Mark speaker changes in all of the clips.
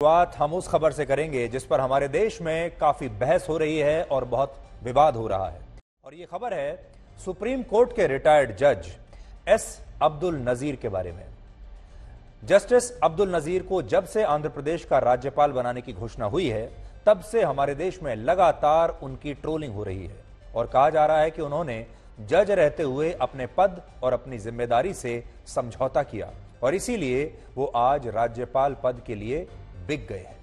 Speaker 1: शुरुआत हम उस खबर से करेंगे जिस पर हमारे देश में काफी बहस हो रही है और बहुत विवाद हो रहा है। और ये खबर है सुप्रीम कोर्ट के रिटायर्ड जज एस अब्दुल नजीर के बारे में। जस्टिस अब्दुल नजीर को जब से आंध्र प्रदेश का राज्यपाल बनाने की घोषणा हुई है तब से हमारे देश में लगातार उनकी ट्रोलिंग हो रही है और कहा जा रहा है कि उन्होंने जज रहते हुए अपने पद और अपनी जिम्मेदारी से समझौता किया और इसीलिए वो आज राज्यपाल पद के लिए बिक गए हैं।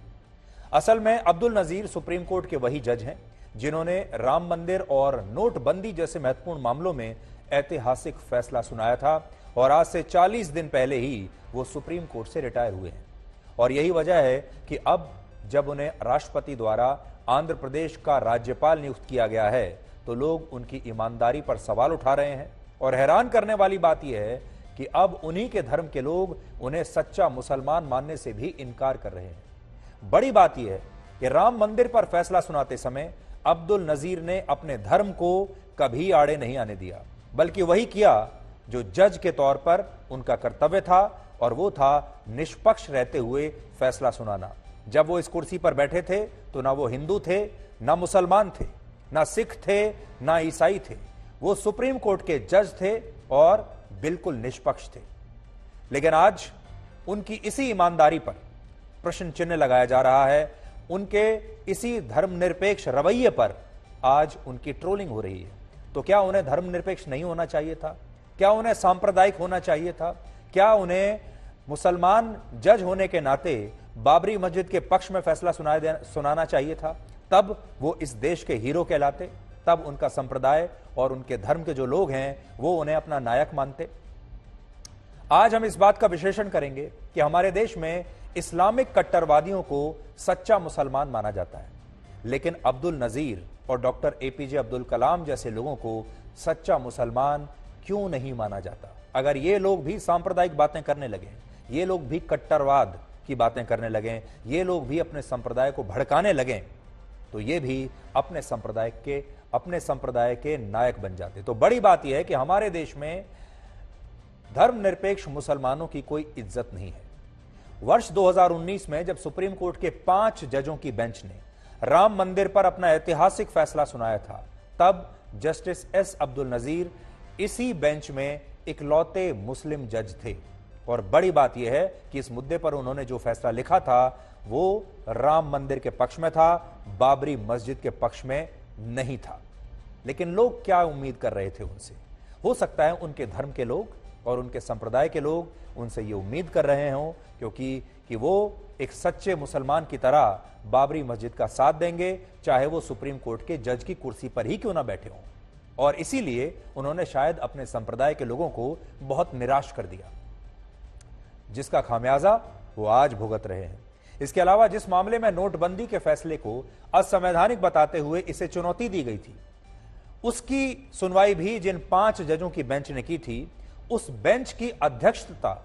Speaker 1: असल में अब्दुल नजीर सुप्रीम कोर्ट के वही जज हैं जिन्होंने राम मंदिर और नोटबंदी जैसे महत्वपूर्ण मामलों में ऐतिहासिक फैसला सुनाया था और आज से 40 दिन पहले ही वो सुप्रीम कोर्ट से रिटायर हुए हैं। और यही वजह है कि अब जब उन्हें राष्ट्रपति द्वारा आंध्र प्रदेश का राज्यपाल नियुक्त किया गया है तो लोग उनकी ईमानदारी पर सवाल उठा रहे हैं। और हैरान करने वाली बात यह है कि अब उन्हीं के धर्म के लोग उन्हें सच्चा मुसलमान मानने से भी इनकार कर रहे हैं। बड़ी बात यह है कि राम मंदिर पर फैसला सुनाते समय अब्दुल नजीर ने अपने धर्म को कभी आड़े नहीं आने दिया, बल्कि वही किया जो जज के तौर पर उनका कर्तव्य था और वो था निष्पक्ष रहते हुए फैसला सुनाना। जब वो इस कुर्सी पर बैठे थे तो ना वो हिंदू थे, ना मुसलमान थे, ना सिख थे, ना ईसाई थे। वो सुप्रीम कोर्ट के जज थे और बिल्कुल निष्पक्ष थे। लेकिन आज उनकी इसी ईमानदारी पर प्रश्न चिन्ह लगाया जा रहा है। उनके इसी धर्मनिरपेक्ष रवैये पर आज उनकी ट्रोलिंग हो रही है। तो क्या उन्हें धर्मनिरपेक्ष नहीं होना चाहिए था? क्या उन्हें सांप्रदायिक होना चाहिए था? क्या उन्हें मुसलमान जज होने के नाते बाबरी मस्जिद के पक्ष में फैसला सुनाना चाहिए था? तब वो इस देश के हीरो कहलाते, तब उनका संप्रदाय और उनके धर्म के जो लोग हैं वो उन्हें अपना नायक मानते। आज हम इस बात का विश्लेषण करेंगे कि हमारे देश में इस्लामिक कट्टरवादियों को सच्चा मुसलमान माना जाता है, लेकिन अब्दुल नजीर और डॉक्टर एपीजे अब्दुल कलाम जैसे लोगों को सच्चा मुसलमान क्यों नहीं माना जाता? अगर ये लोग भी सांप्रदायिक बातें करने लगे, ये लोग भी कट्टरवाद की बातें करने लगे, ये लोग भी अपने संप्रदाय को भड़काने लगे, तो ये भी अपने संप्रदाय के नायक बन जाते। तो बड़ी बात यह है कि हमारे देश में धर्मनिरपेक्ष मुसलमानों की कोई इज्जत नहीं है। वर्ष 2019 में जब सुप्रीम कोर्ट के 5 जजों की बेंच ने राम मंदिर पर अपना ऐतिहासिक फैसला सुनाया था, तब जस्टिस एस अब्दुल नजीर इसी बेंच में इकलौते मुस्लिम जज थे। और बड़ी बात यह है कि इस मुद्दे पर उन्होंने जो फैसला लिखा था वो राम मंदिर के पक्ष में था, बाबरी मस्जिद के पक्ष में नहीं था। लेकिन लोग क्या उम्मीद कर रहे थे उनसे? हो सकता है उनके धर्म के लोग और उनके संप्रदाय के लोग उनसे ये उम्मीद कर रहे हों क्योंकि वो एक सच्चे मुसलमान की तरह बाबरी मस्जिद का साथ देंगे, चाहे वो सुप्रीम कोर्ट के जज की कुर्सी पर ही क्यों ना बैठे हों। और इसीलिए उन्होंने शायद अपने संप्रदाय के लोगों को बहुत निराश कर दिया, जिसका खामियाजा वो आज भुगत रहे हैं। इसके अलावा जिस मामले में नोटबंदी के फैसले को असंवैधानिक बताते हुए इसे चुनौती दी गई थी, उसकी सुनवाई भी जिन 5 जजों की बेंच ने की थी, उस बेंच की अध्यक्षता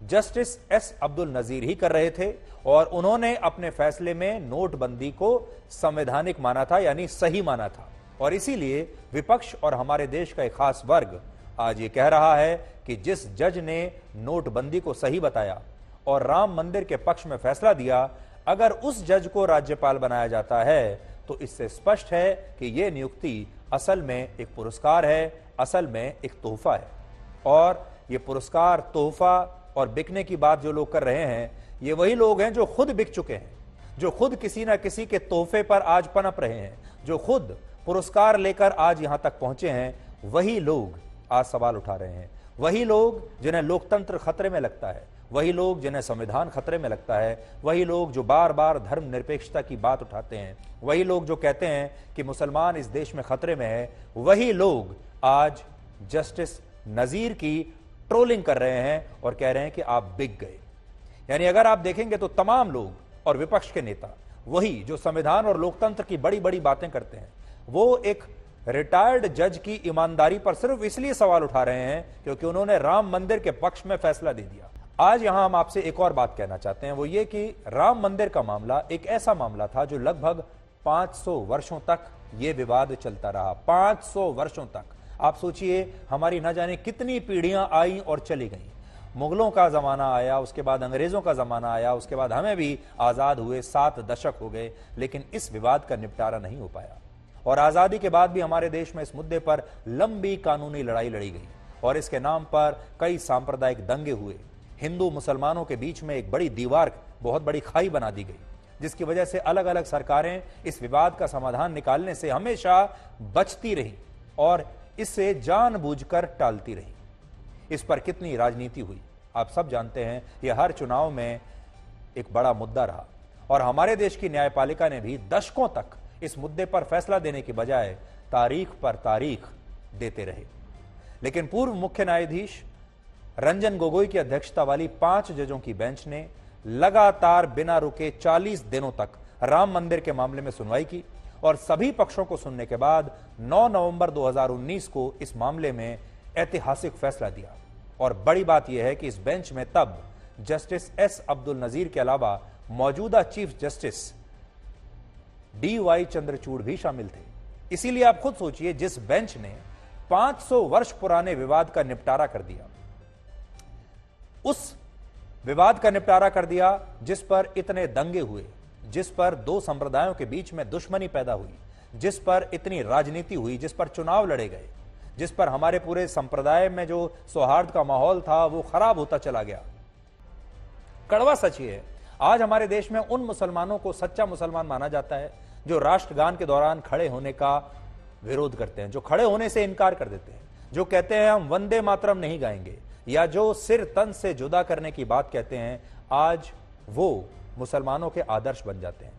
Speaker 1: जस्टिस एस अब्दुल नजीर ही कर रहे थे और उन्होंने अपने फैसले में नोटबंदी को संवैधानिक माना था, यानी सही माना था। और इसीलिए विपक्ष और हमारे देश का एक खास वर्ग आज ये कह रहा है कि जिस जज ने नोटबंदी को सही बताया और राम मंदिर के पक्ष में फैसला दिया, अगर उस जज को राज्यपाल बनाया जाता है तो इससे स्पष्ट है कि यह नियुक्ति असल में एक पुरस्कार है, असल में एक तोहफा है। और यह पुरस्कार, तोहफा और बिकने की बात जो लोग कर रहे हैं, ये वही लोग हैं जो खुद बिक चुके हैं, जो खुद किसी ना किसी के तोहफे पर आज पनप रहे हैं, जो खुद पुरस्कार लेकर आज यहां तक पहुंचे हैं। वही लोग आज सवाल उठा रहे हैं, वही लोग जिन्हें लोकतंत्र खतरे में लगता है, वही लोग जिन्हें संविधान खतरे में लगता है, वही लोग जो बार बार धर्मनिरपेक्षता की बात उठाते हैं, वही लोग जो कहते हैं कि मुसलमान इस देश में खतरे में है, वही लोग आज जस्टिस नजीर की ट्रोलिंग कर रहे हैं और कह रहे हैं कि आप बिक गए। यानी अगर आप देखेंगे तो तमाम लोग और विपक्ष के नेता, वही जो संविधान और लोकतंत्र की बड़ी बड़ी बातें करते हैं, वो एक रिटायर्ड जज की ईमानदारी पर सिर्फ इसलिए सवाल उठा रहे हैं क्योंकि उन्होंने राम मंदिर के पक्ष में फैसला दे दिया। आज यहां हम आपसे एक और बात कहना चाहते हैं, वो ये कि राम मंदिर का मामला एक ऐसा मामला था जो लगभग 500 वर्षों तक यह विवाद चलता रहा। 500 वर्षों तक आप सोचिए, हमारी न जाने कितनी पीढ़ियां आई और चली गईं। मुगलों का जमाना आया, उसके बाद अंग्रेजों का जमाना आया, उसके बाद हमें भी आजाद हुए 7 दशक हो गए, लेकिन इस विवाद का निपटारा नहीं हो पाया। और आजादी के बाद भी हमारे देश में इस मुद्दे पर लंबी कानूनी लड़ाई लड़ी गई और इसके नाम पर कई सांप्रदायिक दंगे हुए। हिंदू मुसलमानों के बीच में एक बड़ी दीवार, बहुत बड़ी खाई बना दी गई, जिसकी वजह से अलग अलग सरकारें इस विवाद का समाधान निकालने से हमेशा बचती रही और इसे जानबूझकर टालती रही। इस पर कितनी राजनीति हुई आप सब जानते हैं। यह हर चुनाव में एक बड़ा मुद्दा रहा और हमारे देश की न्यायपालिका ने भी दशकों तक इस मुद्दे पर फैसला देने की बजाय तारीख पर तारीख देते रहे। लेकिन पूर्व मुख्य न्यायाधीश रंजन गोगोई की अध्यक्षता वाली 5 जजों की बेंच ने लगातार बिना रुके 40 दिनों तक राम मंदिर के मामले में सुनवाई की और सभी पक्षों को सुनने के बाद 9 नवंबर 2019 को इस मामले में ऐतिहासिक फैसला दिया। और बड़ी बात यह है कि इस बेंच में तब जस्टिस एस अब्दुल नजीर के अलावा मौजूदा चीफ जस्टिस DY चंद्रचूड़ भी शामिल थे। इसीलिए आप खुद सोचिए, जिस बेंच ने 500 वर्ष पुराने विवाद का निपटारा कर दिया, उस विवाद का निपटारा कर दिया जिस पर इतने दंगे हुए, जिस पर 2 संप्रदायों के बीच में दुश्मनी पैदा हुई, जिस पर इतनी राजनीति हुई, जिस पर चुनाव लड़े गए, जिस पर हमारे पूरे संप्रदाय में जो सौहार्द का माहौल था वो खराब होता चला गया। कड़वा सच ये है, आज हमारे देश में उन मुसलमानों को सच्चा मुसलमान माना जाता है जो राष्ट्रगान के दौरान खड़े होने का विरोध करते हैं, जो खड़े होने से इनकार कर देते हैं, जो कहते हैं हम वंदे मातरम नहीं गाएंगे, या जो सिर तन से जुदा करने की बात कहते हैं। आज वो मुसलमानों के आदर्श बन जाते हैं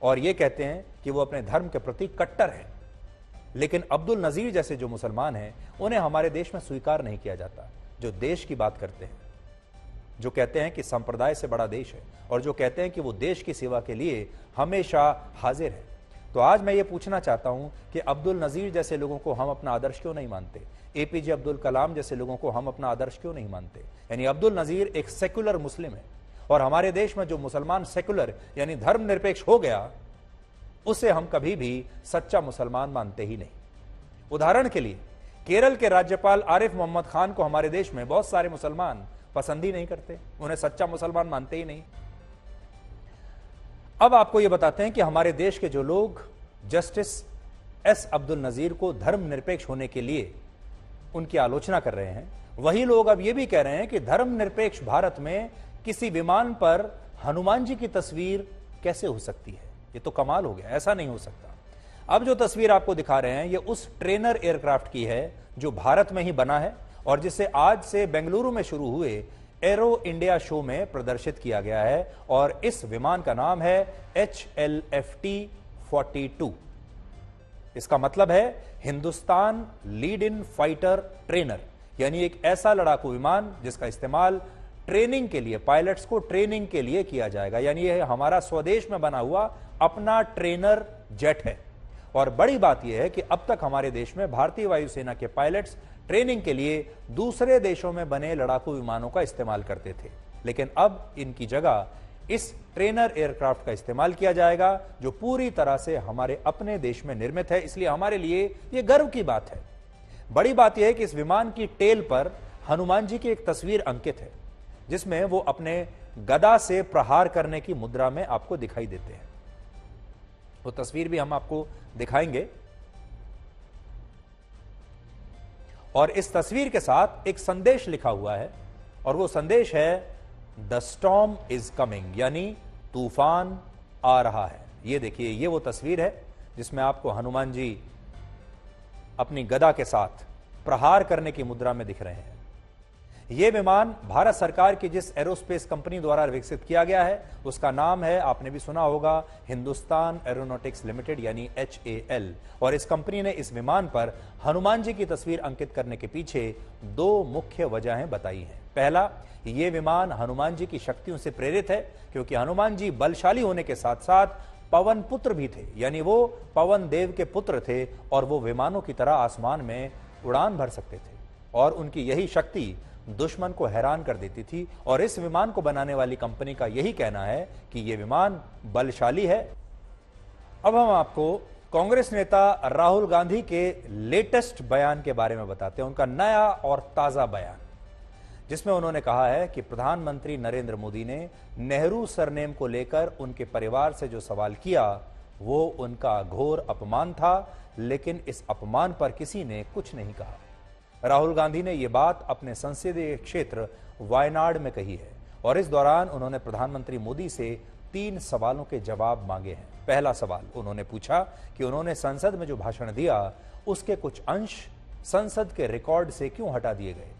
Speaker 1: और ये कहते हैं कि वो अपने धर्म के प्रति कट्टर हैं। लेकिन अब्दुल नजीर जैसे जो मुसलमान हैं, उन्हें हमारे देश में स्वीकार नहीं किया जाता, जो देश की बात करते हैं, जो कहते हैं कि संप्रदाय से बड़ा देश है और जो कहते हैं कि वो देश की सेवा के लिए हमेशा हाजिर है। तो आज मैं ये पूछना चाहता हूं कि अब्दुल नजीर जैसे लोगों को हम अपना आदर्श क्यों नहीं मानते? APJ अब्दुल कलाम जैसे लोगों को हम अपना आदर्श क्यों नहीं मानते? यानी अब्दुल नजीर एक सेक्युलर मुस्लिम है और हमारे देश में जो मुसलमान सेक्युलर यानी धर्मनिरपेक्ष हो गया, उसे हम कभी भी सच्चा मुसलमान मानते ही नहीं। उदाहरण के लिए केरल के राज्यपाल आरिफ मोहम्मद खान को हमारे देश में बहुत सारे मुसलमान पसंद ही नहीं करते, उन्हें सच्चा मुसलमान मानते ही नहीं। अब आपको यह बताते हैं कि हमारे देश के जो लोग जस्टिस एस अब्दुल नजीर को धर्मनिरपेक्ष होने के लिए उनकी आलोचना कर रहे हैं, वही लोग अब यह भी कह रहे हैं कि धर्मनिरपेक्ष भारत में किसी विमान पर हनुमान जी की तस्वीर कैसे हो सकती है? ये तो कमाल हो गया, ऐसा नहीं हो सकता। अब जो तस्वीर आपको दिखा रहे हैं, ये उस ट्रेनर एयरक्राफ्ट की है जो भारत में ही बना है और जिसे आज से बेंगलुरु में शुरू हुए एरो इंडिया शो में प्रदर्शित किया गया है और इस विमान का नाम है HLFT-42। इसका मतलब है Hindustan lead in fighter trainer, यानी एक ऐसा लड़ाकू विमान जिसका इस्तेमाल ट्रेनिंग के लिए, पायलट्स को ट्रेनिंग के लिए किया जाएगा। यानी यह हमारा स्वदेश में बना हुआ अपना ट्रेनर जेट है। और बड़ी बात यह है कि अब तक हमारे देश में भारतीय वायुसेना के पायलट्स ट्रेनिंग के लिए दूसरे देशों में बने लड़ाकू विमानों का इस्तेमाल करते थे, लेकिन अब इनकी जगह इस ट्रेनर एयरक्राफ्ट का इस्तेमाल किया जाएगा जो पूरी तरह से हमारे अपने देश में निर्मित है। इसलिए हमारे लिए यह गर्व की बात है। बड़ी बात यह है कि इस विमान की टेल पर हनुमान जी की एक तस्वीर अंकित है जिसमें वो अपने गदा से प्रहार करने की मुद्रा में आपको दिखाई देते हैं। वो तस्वीर भी हम आपको दिखाएंगे और इस तस्वीर के साथ एक संदेश लिखा हुआ है और वो संदेश है द स्टॉर्म इज कमिंग, यानी तूफान आ रहा है। ये देखिए, ये वो तस्वीर है जिसमें आपको हनुमान जी अपनी गदा के साथ प्रहार करने की मुद्रा में दिख रहे हैं। यह विमान भारत सरकार की जिस एरोस्पेस कंपनी द्वारा विकसित किया गया है उसका नाम है, आपने भी सुना होगा, हिंदुस्तान एरोनॉटिक्स लिमिटेड यानी HAL। और इस कंपनी ने इस विमान पर हनुमान जी की तस्वीर अंकित करने के पीछे 2 मुख्य वजहें बताई हैं। पहला, यह विमान हनुमान जी की शक्तियों से प्रेरित है क्योंकि हनुमान जी बलशाली होने के साथ साथ पवन पुत्र भी थे, यानी वो पवन देव के पुत्र थे और वो विमानों की तरह आसमान में उड़ान भर सकते थे और उनकी यही शक्ति दुश्मन को हैरान कर देती थी। और इस विमान को बनाने वाली कंपनी का यही कहना है कि यह विमान बलशाली है। अब हम आपको कांग्रेस नेता राहुल गांधी के लेटेस्ट बयान के बारे में बताते हैं, उनका नया और ताजा बयान। जिसमें उन्होंने कहा है कि प्रधानमंत्री नरेंद्र मोदी ने नेहरू सरनेम को लेकर उनके परिवार से जो सवाल किया वो उनका घोर अपमान था, लेकिन इस अपमान पर किसी ने कुछ नहीं कहा। राहुल गांधी ने यह बात अपने संसदीय क्षेत्र वायनाड में कही है और इस दौरान उन्होंने प्रधानमंत्री मोदी से 3 सवालों के जवाब मांगे हैं। पहला सवाल उन्होंने पूछा कि उन्होंने संसद में जो भाषण दिया उसके कुछ अंश संसद के रिकॉर्ड से क्यों हटा दिए गए।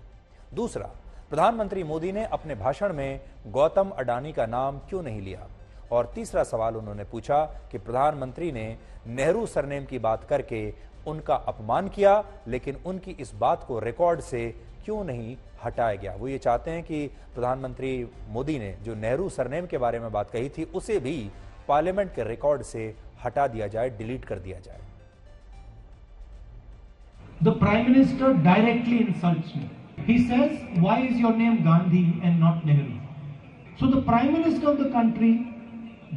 Speaker 1: दूसरा, प्रधानमंत्री मोदी ने अपने भाषण में गौतम अडानी का नाम क्यों नहीं लिया। और तीसरा सवाल उन्होंने पूछा कि प्रधानमंत्री ने नेहरू सरनेम की बात करके उनका अपमान किया, लेकिन उनकी इस बात को रिकॉर्ड से क्यों नहीं हटाया गया। वो ये चाहते हैं कि प्रधानमंत्री मोदी ने जो नेहरू सरनेम के बारे में बात कही थी उसे भी पार्लियामेंट के रिकॉर्ड से हटा दिया जाए, डिलीट कर दिया जाए।
Speaker 2: The Prime Minister directly insults me. He says, why is your name Gandhi and not Nehru? So the Prime Minister of the country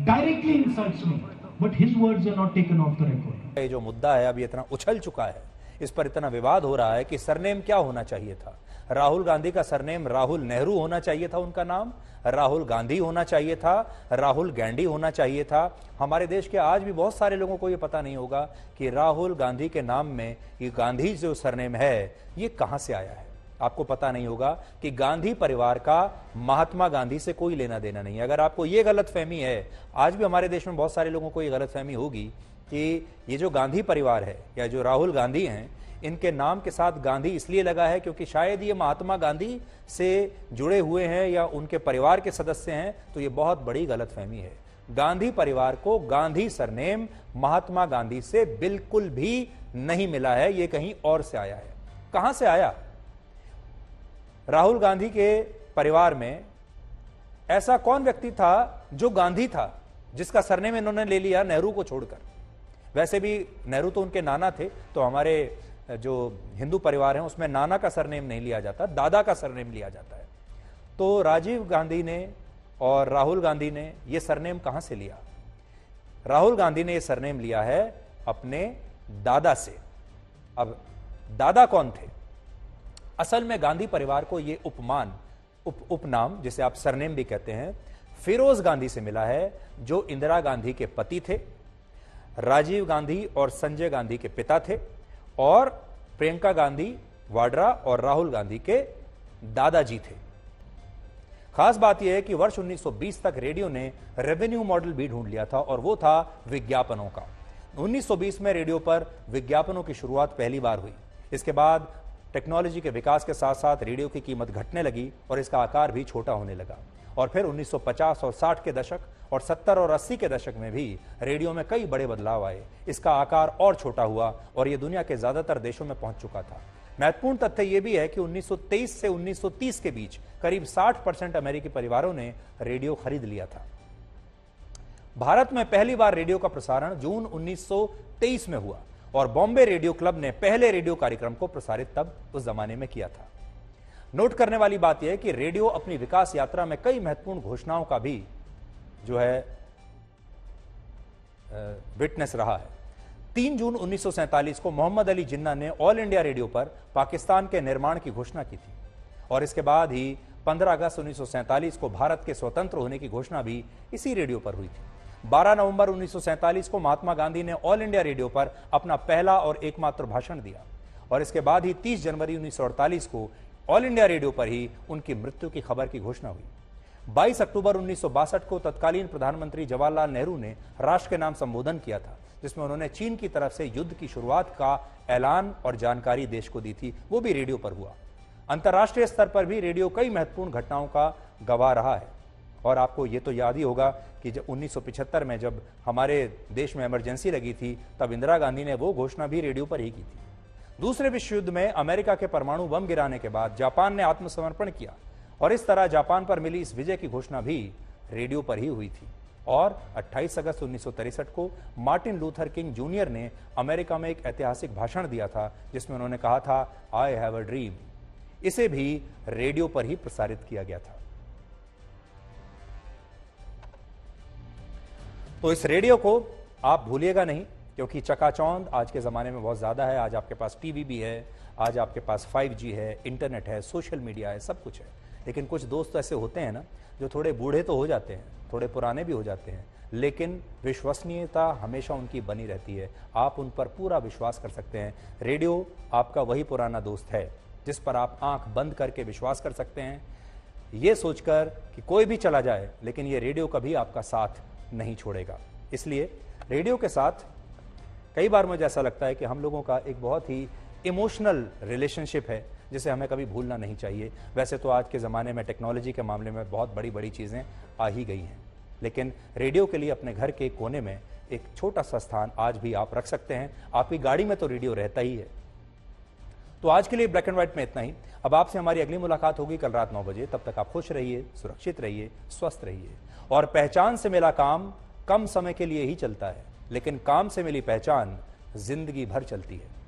Speaker 2: directly insults me, but his words are not taken off the record.
Speaker 1: ये जो मुद्दा है अभी इतना उछल चुका है, इस पर इतना विवाद हो रहा है कि सरनेम क्या होना चाहिए था। राहुल गांधी का सरनेम राहुल नेहरू होना चाहिए था, उनका नाम राहुल गांधी होना चाहिए था, राहुल गैंडी होना चाहिए था। हमारे देश के आज भी बहुत सारे लोगों को यह पता नहीं होगा कि राहुल गांधी के नाम में ये गांधी जो सरनेम है ये कहां से आया है। आपको पता नहीं होगा कि गांधी परिवार का महात्मा गांधी से कोई लेना देना नहीं है। अगर आपको यह गलतफहमी है, आज भी हमारे देश में बहुत सारे लोगों को यह गलतफहमी होगी कि ये जो गांधी परिवार है या जो राहुल गांधी हैं, इनके नाम के साथ गांधी इसलिए लगा है क्योंकि शायद ये महात्मा गांधी से जुड़े हुए हैं या उनके परिवार के सदस्य हैं, तो ये बहुत बड़ी गलतफहमी है। गांधी परिवार को गांधी सरनेम महात्मा गांधी से बिल्कुल भी नहीं मिला है, ये कहीं और से आया है। कहां से आया? राहुल गांधी के परिवार में ऐसा कौन व्यक्ति था जो गांधी था, जिसका सरनेम इन्होंने ले लिया नेहरू को छोड़कर। वैसे भी नेहरू तो उनके नाना थे, तो हमारे जो हिंदू परिवार हैं उसमें नाना का सरनेम नहीं लिया जाता, दादा का सरनेम लिया जाता है। तो राजीव गांधी ने और राहुल गांधी ने यह सरनेम कहां से लिया? राहुल गांधी ने यह सरनेम लिया है अपने दादा से। अब दादा कौन थे? असल में गांधी परिवार को यह उपनाम जिसे आप सरनेम भी कहते हैं, फिरोज गांधी से मिला है, जो इंदिरा गांधी के पति थे, राजीव गांधी और संजय गांधी के पिता थे, और प्रियंका गांधी वाड्रा और राहुल गांधी के दादाजी थे। खास बात यह है कि वर्ष 1920 तक रेडियो ने रेवेन्यू मॉडल भी ढूंढ लिया था और वो था विज्ञापनों का। 1920 में रेडियो पर विज्ञापनों की शुरुआत पहली बार हुई। इसके बाद टेक्नोलॉजी के विकास के साथ साथ रेडियो की कीमत घटने लगी और इसका आकार भी छोटा होने लगा। और फिर 1950 और 60 के दशक और 70 और 80 के दशक में भी रेडियो में कई बड़े बदलाव आए। इसका आकार और छोटा हुआ और यह दुनिया के ज्यादातर देशों में पहुंच चुका था। महत्वपूर्ण तथ्य यह भी है कि 1923 से 1930 के बीच करीब 60% अमेरिकी परिवारों ने रेडियो खरीद लिया था। भारत में पहली बार रेडियो का प्रसारण जून 1923 में हुआ और बॉम्बे रेडियो क्लब ने पहले रेडियो कार्यक्रम को प्रसारित तब उस जमाने में किया था। नोट करने वाली बात यह है कि रेडियो अपनी विकास यात्रा में कई महत्वपूर्ण घोषणाओं का भी जो है विटनेस रहा है। 3 जून 1947 को मोहम्मद अली जिन्ना ने ऑल इंडिया रेडियो पर पाकिस्तान के निर्माण की घोषणा की थी और इसके बाद ही 15 अगस्त 1947 को भारत के स्वतंत्र होने की घोषणा भी इसी रेडियो पर हुई थी। 12 नवंबर 1947 को महात्मा गांधी ने ऑल इंडिया रेडियो पर अपना पहला और एकमात्र भाषण दिया और इसके बाद ही 30 जनवरी 1948 को ऑल इंडिया रेडियो पर ही उनकी मृत्यु की खबर की घोषणा हुई। 22 अक्टूबर 1962 को तत्कालीन प्रधानमंत्री जवाहरलाल नेहरू ने राष्ट्र के नाम संबोधन किया था, जिसमें उन्होंने चीन की तरफ से युद्ध की शुरुआत का ऐलान और जानकारी देश को दी थी, वो भी रेडियो पर हुआ। अंतर्राष्ट्रीय स्तर पर भी रेडियो कई महत्वपूर्ण घटनाओं का गवाह रहा है और आपको ये तो याद ही होगा कि जब 1975 में जब हमारे देश में इमरजेंसी लगी थी, तब इंदिरा गांधी ने वो घोषणा भी रेडियो पर ही की थी। दूसरे विश्व युद्ध में अमेरिका के परमाणु बम गिराने के बाद जापान ने आत्मसमर्पण किया और इस तरह जापान पर मिली इस विजय की घोषणा भी रेडियो पर ही हुई थी। और 28 अगस्त 1963 को मार्टिन लूथर किंग जूनियर ने अमेरिका में एक ऐतिहासिक भाषण दिया था, जिसमें उन्होंने कहा था, आई हैव अ ड्रीम। इसे भी रेडियो पर ही प्रसारित किया गया था। तो इस रेडियो को आप भूलिएगा नहीं, क्योंकि चकाचौंध आज के ज़माने में बहुत ज़्यादा है। आज आपके पास टीवी भी है, आज आपके पास 5G है, इंटरनेट है, सोशल मीडिया है, सब कुछ है। लेकिन कुछ दोस्त ऐसे होते हैं ना, जो थोड़े बूढ़े तो हो जाते हैं, थोड़े पुराने भी हो जाते हैं, लेकिन विश्वसनीयता हमेशा उनकी बनी रहती है। आप उन पर पूरा विश्वास कर सकते हैं। रेडियो आपका वही पुराना दोस्त है जिस पर आप आंख बंद करके विश्वास कर सकते हैं, ये सोचकर कि कोई भी चला जाए लेकिन ये रेडियो कभी आपका साथ नहीं छोड़ेगा। इसलिए रेडियो के साथ कई बार मुझे ऐसा लगता है कि हम लोगों का एक बहुत ही इमोशनल रिलेशनशिप है जिसे हमें कभी भूलना नहीं चाहिए। वैसे तो आज के ज़माने में टेक्नोलॉजी के मामले में बहुत बड़ी बड़ी चीज़ें आ ही गई हैं, लेकिन रेडियो के लिए अपने घर के कोने में एक छोटा सा स्थान आज भी आप रख सकते हैं। आपकी गाड़ी में तो रेडियो रहता ही है। तो आज के लिए ब्लैक एंड व्हाइट में इतना ही। अब आपसे हमारी अगली मुलाकात होगी कल रात 9 बजे। तब तक आप खुश रहिए, सुरक्षित रहिए, स्वस्थ रहिए। और पहचान से मिला काम कम समय के लिए ही चलता है, लेकिन काम से मिली पहचान जिंदगी भर चलती है।